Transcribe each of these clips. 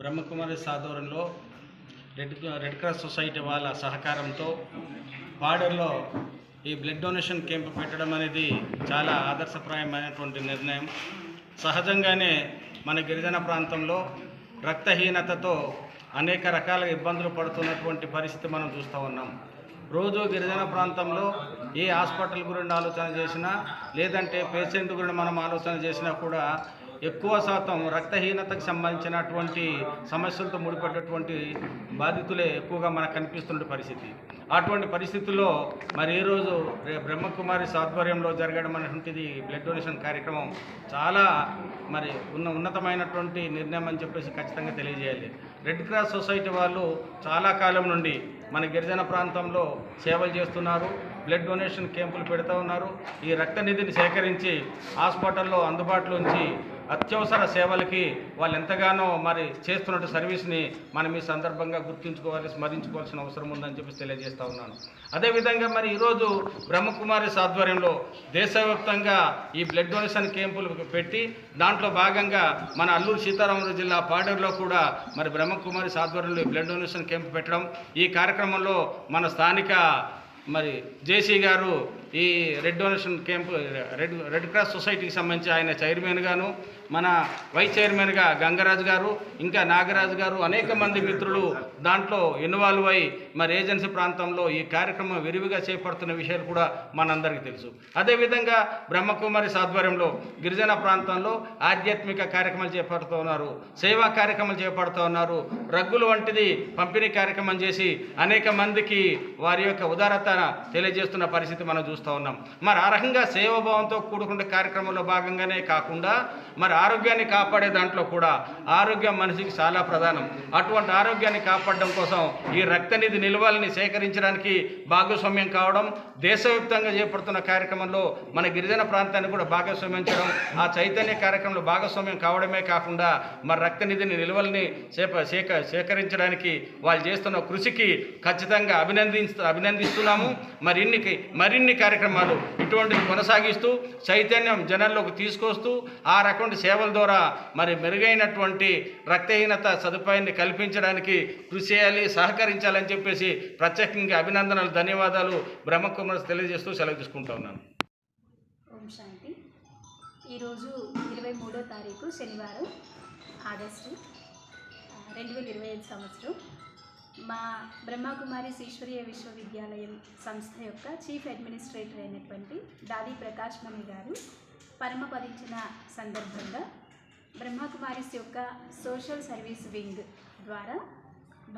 బ్రహ్మకుమారి ఆధ్వర్యంలో red Cross society వాళ్ళ సహకారంతో పాడేరులో ఈ బ్లడ్ డొనేషన్ క్యాంప్ పెట్టడం అనేది చాలా ఆదర్శప్రాయమైనటువంటి నిర్ణయం. సహజంగానే మన గిరిజన ప్రాంతంలో రక్తహీనతతో అనేక రకాల ఇబ్బందులు పడుతున్నటువంటి పరిస్థితి మనం చూస్తూ ఉన్నాం. రోజు గిరిజన ప్రాంతంలో ఏ హాస్పిటల్ గురించి ఆలోచన చేసినా, లేదంటే పేషెంట్ గురించి మనం ఆలోచన చేసినా కూడా ఎక్కువ శాతం రక్తహీనతకు సంబంధించినటువంటి సమస్యలతో ముడిపడ్డటువంటి బాధితులే ఎక్కువగా మనకు కనిపిస్తున్న పరిస్థితి. అటువంటి పరిస్థితుల్లో మరి ఈరోజు బ్రహ్మకుమారి ఆధ్వర్యంలో జరగడం అనేటువంటిది బ్లడ్ డొనేషన్ కార్యక్రమం చాలా మరి ఉన్నతమైనటువంటి నిర్ణయం అని చెప్పేసి ఖచ్చితంగా తెలియజేయాలి. రెడ్ క్రాస్ సొసైటీ వాళ్ళు చాలా కాలం నుండి మన గిరిజన ప్రాంతంలో సేవలు చేస్తున్నారు. బ్లడ్ డొనేషన్ క్యాంపులు పెడుతూ ఉన్నారు. ఈ రక్త నిధిని సేకరించి హాస్పిటల్లో అందుబాటులో ఉంచి అత్యవసర సేవలకి వాళ్ళు ఎంతగానో మరి చేస్తున్న సర్వీస్ని మనం ఈ సందర్భంగా గుర్తుంచుకోవాలి, స్మరించుకోవాల్సిన అవసరం ఉందని చెప్పి తెలియజేస్తూ ఉన్నాను. అదేవిధంగా మరి ఈరోజు బ్రహ్మకుమారి ఆధ్వర్యంలో దేశవ్యాప్తంగా ఈ బ్లడ్ డొనేషన్ క్యాంపులు పెట్టి దాంట్లో భాగంగా మన అల్లూరు సీతారామరాజు జిల్లా పాడేరులో కూడా మరి బ్రహ్మకుమారి ఆధ్వర్యంలో ఈ బ్లడ్ డొనేషన్ క్యాంపు పెట్టడం, ఈ కార్యక్రమంలో మన స్థానిక మరి జేసీ గారు ఈ red donation camp red cross సొసైటీకి సంబంధించి ఆయన చైర్మన్గాను, మన వైస్ చైర్మన్గా గంగరాజు గారు, ఇంకా నాగరాజు గారు, అనేక మంది మిత్రులు దాంట్లో ఇన్వాల్వ్ అయ్యి మరి ఏజెన్సీ ప్రాంతంలో ఈ కార్యక్రమం విరివిగా చేపడుతున్న విషయాలు కూడా మనందరికీ తెలుసు. అదేవిధంగా బ్రహ్మకుమారి ఆధ్వర్యంలో గిరిజన ప్రాంతంలో ఆధ్యాత్మిక కార్యక్రమాలు చేపడుతూ ఉన్నారు, సేవా కార్యక్రమాలు చేపడుతూ ఉన్నారు. రగ్గులు వంటిది పంపిణీ కార్యక్రమం చేసి అనేక మందికి వారి యొక్క ఉదారత తెలియజేస్తున్న పరిస్థితి మనం చూస్తూ ఉన్నాం. మరి ఆ రకంగా సేవాభావంతో కూడుకున్న కార్యక్రమంలో భాగంగానే కాకుండా మరి ఆరోగ్యాన్ని కాపాడే దాంట్లో కూడా ఆరోగ్యం మనిషికి చాలా ప్రధానం. అటువంటి ఆరోగ్యాన్ని కాపాడడం కోసం ఈ రక్తనిధి నిల్వల్ని సేకరించడానికి భాగస్వామ్యం కావడం, దేశవ్యాప్తంగా చేపడుతున్న కార్యక్రమంలో మన గిరిజన ప్రాంతాన్ని కూడా భాగస్వామ్యం చేయడం, ఆ చైతన్య కార్యక్రమంలో భాగస్వామ్యం కావడమే కాకుండా మరి రక్తనిధిని నిల్వల్ని సేకరించడానికి వాళ్ళు చేస్తున్న కృషికి ఖచ్చితంగా అభినందిస్తున్నాము. మరిన్ని కార్యక్రమాలు ఇటువంటివి కొనసాగిస్తూ చైతన్యం జనాల్లోకి తీసుకొస్తూ ఆ రకమైన సేవల ద్వారా మరి మెరుగైనటువంటి రక్తహీనత సదుపాయాన్ని కల్పించడానికి కృషి చేయాలి, సహకరించాలని చెప్పేసి ప్రత్యేకంగా అభినందనలు, ధన్యవాదాలు బ్రహ్మకుమారి తెలియజేస్తూ సెలవు తీసుకుంటా ఉన్నాను. ఓం శాంతి. ఈరోజు 23వ తారీఖు శనివారం, ఆగస్టు 2025 సంవత్సరం. మా బ్రహ్మకుమారి ఈశ్వరీయ విశ్వవిద్యాలయం సంస్థ యొక్క చీఫ్ అడ్మినిస్ట్రేటర్ అయినటువంటి దాది ప్రకాష్ మణి గారు పరమపదించిన సందర్భంగా బ్రహ్మకుమారిస్ యొక్క సోషల్ సర్వీస్ వింగ్ ద్వారా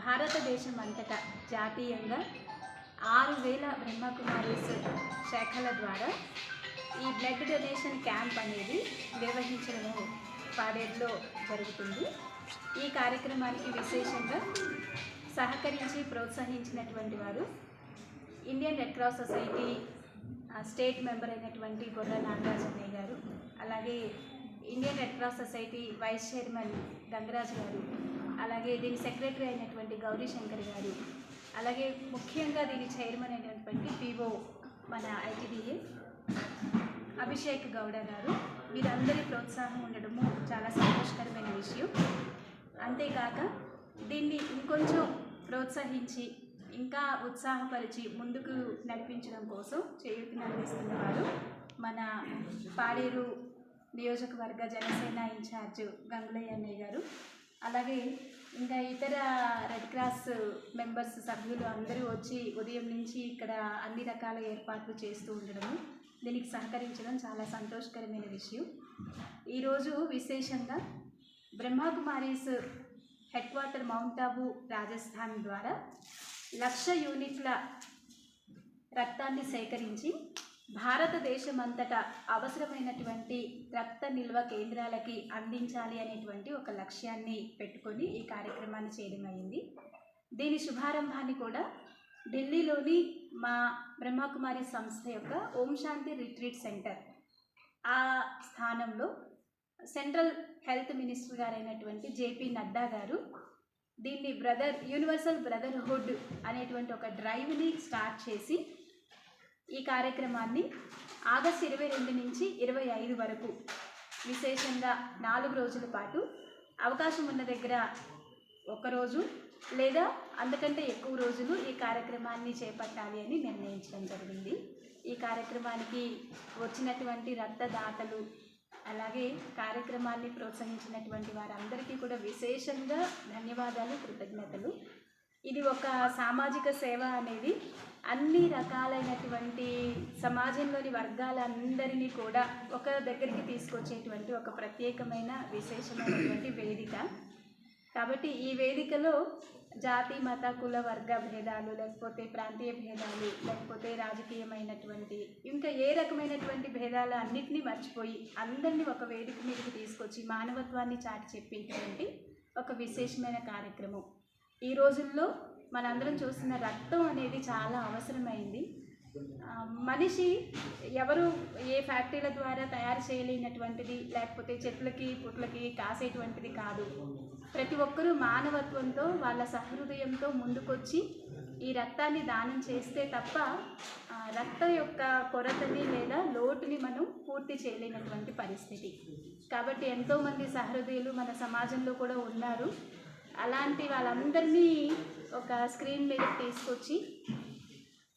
భారతదేశం అంతటా జాతీయంగా 6000 బ్రహ్మకుమారిస్ శాఖల ద్వారా ఈ బ్లడ్ డొనేషన్ క్యాంప్ అనేది నిర్వహించడం పాడేరులో జరుగుతుంది. ఈ కార్యక్రమానికి విశేషంగా సహకరించి ప్రోత్సహించినటువంటి వారు Indian Red Cross Society state member అయినటువంటి గొర్ర నాగరాజన్నయ్య గారు, అలాగే Indian Red Cross Society vice chairman Gangaraju గారు, అలాగే దీని సెక్రటరీ అయినటువంటి గౌరీశంకర్ గారు, అలాగే ముఖ్యంగా దీని చైర్మన్ అయినటువంటి పిఓ మన ఐటీడీఏ అభిషేక్ గౌడ గారు, వీరందరి ప్రోత్సాహం ఉండడము చాలా సంతోషకరమైన విషయం. అంతేకాక దీన్ని ఇంకొంచెం ప్రోత్సహించి ఇంకా ఉత్సాహపరిచి ముందుకు నడిపించడం కోసం చేయూతిని అందిస్తున్నవారు మన పాడేరు నియోజకవర్గ జనసేన ఇన్ఛార్జ్ గంగులయ్య అన్నయ్య గారు, అలాగే ఇంకా ఇతర రెడ్ క్రాస్ మెంబర్స్ సభ్యులు అందరూ వచ్చి ఉదయం నుంచి ఇక్కడ అన్ని రకాల ఏర్పాట్లు చేస్తూ ఉండడము, దీనికి సహకరించడం చాలా సంతోషకరమైన విషయం. ఈరోజు విశేషంగా Brahma Kumaris head quarter mount Abu Rajasthan ద్వారా 1,00,000 యూనిట్ల రక్తాన్ని సేకరించి భారతదేశమంతటా అవసరమైనటువంటి రక్త నిల్వ కేంద్రాలకి అందించాలి అనేటువంటి ఒక లక్ష్యాన్ని పెట్టుకొని ఈ కార్యక్రమాన్ని చేయడం అయింది. దీని శుభారంభాన్ని కూడా ఢిల్లీలోని మా బ్రహ్మకుమారి సంస్థ యొక్క ఓం శాంతి రిట్రీట్ సెంటర్ ఆ స్థానంలో సెంట్రల్ హెల్త్ మినిస్టర్ గారైనటువంటి జేపీ నడ్డా గారు దీన్ని యూనివర్సల్ బ్రదర్హుడ్ అనేటువంటి ఒక డ్రైవ్ని స్టార్ట్ చేసి ఈ కార్యక్రమాన్ని ఆగస్టు 22 నుంచి 25 వరకు విశేషంగా 4 రోజుల పాటు అవకాశం ఉన్న దగ్గర ఒకరోజు లేదా అంతకంటే ఎక్కువ రోజులు ఈ కార్యక్రమాన్ని చేపట్టాలి అని నిర్ణయించడం జరిగింది. ఈ కార్యక్రమానికి వచ్చినటువంటి రక్తదాతలు అలాగే కార్యక్రమాన్ని ప్రోత్సహించినటువంటి వారందరికీ కూడా విశేషంగా ధన్యవాదాలు, కృతజ్ఞతలు. ఇది ఒక సామాజిక సేవ అనేది అన్ని రకాలైనటువంటి సమాజంలోని వర్గాలందరినీ కూడా ఒక దగ్గరికి తీసుకొచ్చేటువంటి ఒక ప్రత్యేకమైన విశేషమైనటువంటి వేదిక. కాబట్టి ఈ వేదికలో జాతి, మత, కుల, వర్గ భేదాలు, లేకపోతే ప్రాంతీయ భేదాలు, లేకపోతే రాజకీయమైనటువంటి ఇంకా ఏ రకమైనటువంటి భేదాలు అన్నిటినీ మర్చిపోయి అందరినీ ఒక వేదిక మీదకి తీసుకొచ్చి మానవత్వాన్ని చాటి చెప్పేటువంటి ఒక విశేషమైన కార్యక్రమం. ఈ రోజుల్లో మనందరం చూస్తున్న రక్తం అనేది చాలా అవసరమైంది. మనిషి ఎవరు ఏ ఫ్యాక్టరీల ద్వారా తయారు చేయలేనటువంటిది, లేకపోతే చెట్లకి పుట్లకి కాసేటువంటిది కాదు. ప్రతి ఒక్కరూ మానవత్వంతో వాళ్ళ సహృదయంతో ముందుకొచ్చి ఈ రక్తాన్ని దానం చేస్తే తప్ప రక్తం యొక్క కొరతని లేదా లోటుని మనం పూర్తి చేయలేనటువంటి పరిస్థితి. కాబట్టి ఎంతోమంది సహృదయులు మన సమాజంలో కూడా ఉన్నారు. అలాంటి వాళ్ళందరినీ ఒక స్క్రీన్ మీద తీసుకొచ్చి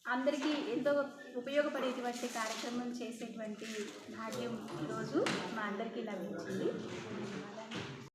అందరికీ ఎంతో ఉపయోగపడేటువంటి కార్యక్రమం చేసేటువంటి భాగ్యం ఈరోజు మా అందరికీ లభించింది.